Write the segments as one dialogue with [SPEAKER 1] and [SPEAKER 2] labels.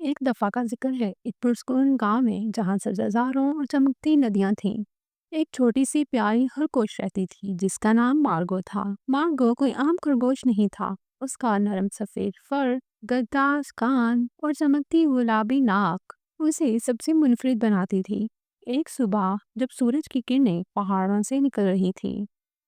[SPEAKER 1] एक दफा का जिक्र है एक पुरस्कून गांव में जहाँ सब्जारों और चमकती नदियां थीं। एक छोटी सी प्यारी खरगोश रहती थी जिसका नाम मार्गो था। मार्गो कोई आम खरगोश नहीं था। उसका नरम सफेद फर, गद्दार कान और चमकती गुलाबी नाक उसे सबसे मुनफरिद बनाती थी। एक सुबह जब सूरज की किरणें पहाड़ों से निकल रही थी,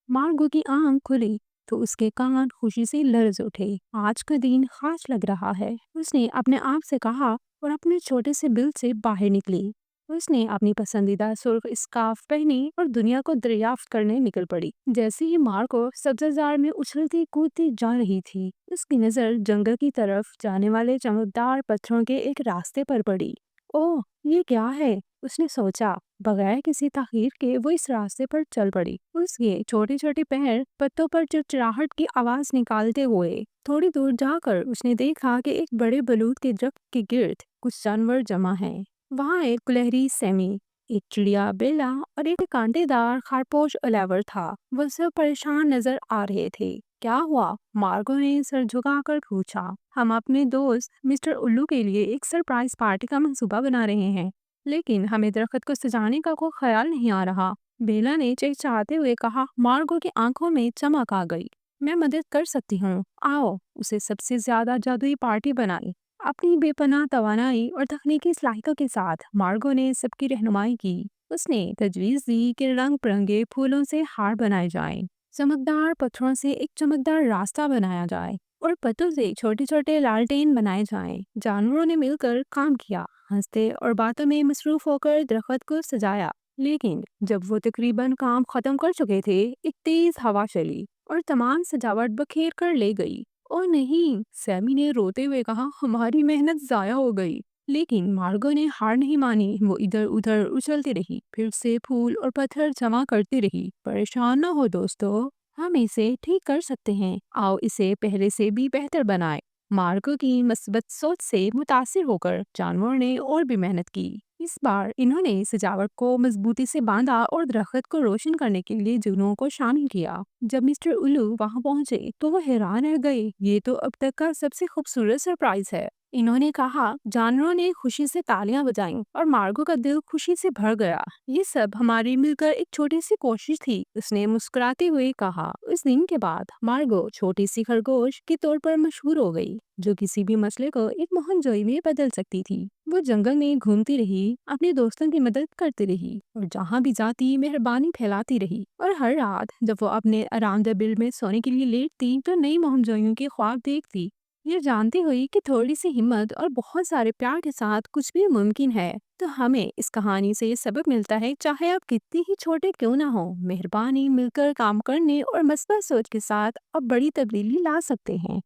[SPEAKER 1] मार्गो की आंख खुली तो उसके कान खुशी से लरज उठे। आज का दिन खास लग रहा है, उसने अपने आप से कहा और अपने छोटे से बिल से बाहर निकली। उसने अपनी पसंदीदा सुर्ख स्कार्फ पहनी और दुनिया को दरियाफ्त करने निकल पड़ी। जैसे ही मार्गो सब्जाजार में उछलती कूदती जा रही थी, उसकी नजर जंगल की तरफ जाने वाले चमकदार पत्थरों के एक रास्ते पर पड़ी। ओह, ये क्या है? उसने सोचा। बगैर किसी ताखीर के वो इस रास्ते पर चल पड़ी। उसके छोटे छोटे पैर पत्तों पर चिड़चिड़ाहट की आवाज निकालते हुए थोड़ी दूर जाकर उसने देखा कि एक बड़े बलूत के दरख्त के गिर्द कुछ जानवर जमा हैं। वहाँ एक गुलहरी सेमी, एक चिड़िया बेला और एक कांटेदार खारपोश अलावर था। वो सब परेशान नजर आ रहे थे। क्या हुआ? मार्गो ने सर झुकाकर पूछा। हम अपने दोस्त मिस्टर उल्लू के लिए एक सरप्राइज पार्टी का मंसूबा बना रहे हैं, लेकिन हमें दरख्त को सजाने का कोई ख्याल नहीं आ रहा। बेला ने चिढ़ाते हुए कहा। मार्गो की आंखों में चमक आ गई। मैं मदद कर सकती हूँ, आओ। उसे सबसे ज्यादा जादुई पार्टी बनाई। अपनी बेपनाह तवानाई और तकनीकी सलाहियतों के साथ मार्गो ने सबकी रहनुमाई की। उसने तजवीज़ दी कि रंग बिरंगे फूलों से हार बनाए जाएं, चमकदार पत्थरों से एक चमकदार रास्ता बनाया जाए और पत्तों से छोटे छोटे लालटेन बनाए जाएं। जानवरों ने मिलकर काम किया, हंसते और बातों में मसरूफ होकर दरख्त को सजाया। लेकिन जब वो तकरीबन काम खत्म कर चुके थे, एक तेज हवा चली और तमाम सजावट बखेर कर ले गई। ओ नहीं, सैमी ने रोते हुए कहा, हमारी मेहनत जाया हो गई। लेकिन मार्गो ने हार नहीं मानी। वो इधर उधर उछलती रही, फिर से फूल और पत्थर जमा करती रही। परेशान न हो दोस्तों, हम इसे ठीक कर सकते हैं। आओ इसे पहले से भी बेहतर बनाएं। मार्गो की मस्बत सोच से मुतासिर होकर जानवरों ने और भी मेहनत की। इस बार इन्होंने सजावट को मजबूती से बांधा और दरख्त को रोशन करने के लिए जुगनू को शामिल किया। जब मिस्टर उल्लू वहां पहुंचे तो वो हैरान रह गए। ये तो अब तक का सबसे खूबसूरत सरप्राइज है, इन्होंने कहा। जानवरों ने खुशी से तालियां बजाईं और मार्गो का दिल खुशी से भर गया। ये सब हमारी मिलकर एक छोटी सी कोशिश थी, उसने मुस्कुराते हुए कहा। उस दिन के बाद मार्गो छोटी सी खरगोश के तौर पर मशहूर हो गई, जो किसी भी मसले को एक मोहनजोई में बदल सकती थी। वो जंगल में घूमती रही, अपने दोस्तों की मदद करती रही और जहाँ भी जाती मेहरबानी फैलाती रही। और हर रात जब वो अपने आरामदेह बिल में सोने के लिए लेटती तो नई मोहनजोइयों के ख्वाब देखती, ये जानती हुई कि थोड़ी सी हिम्मत और बहुत सारे प्यार के साथ कुछ भी मुमकिन है। तो हमें इस कहानी से ये सबक मिलता है, चाहे आप कितनी ही छोटे क्यों ना हो, मेहरबानी, मिलकर काम करने और मस्बत सोच के साथ आप बड़ी तब्दीली ला सकते हैं।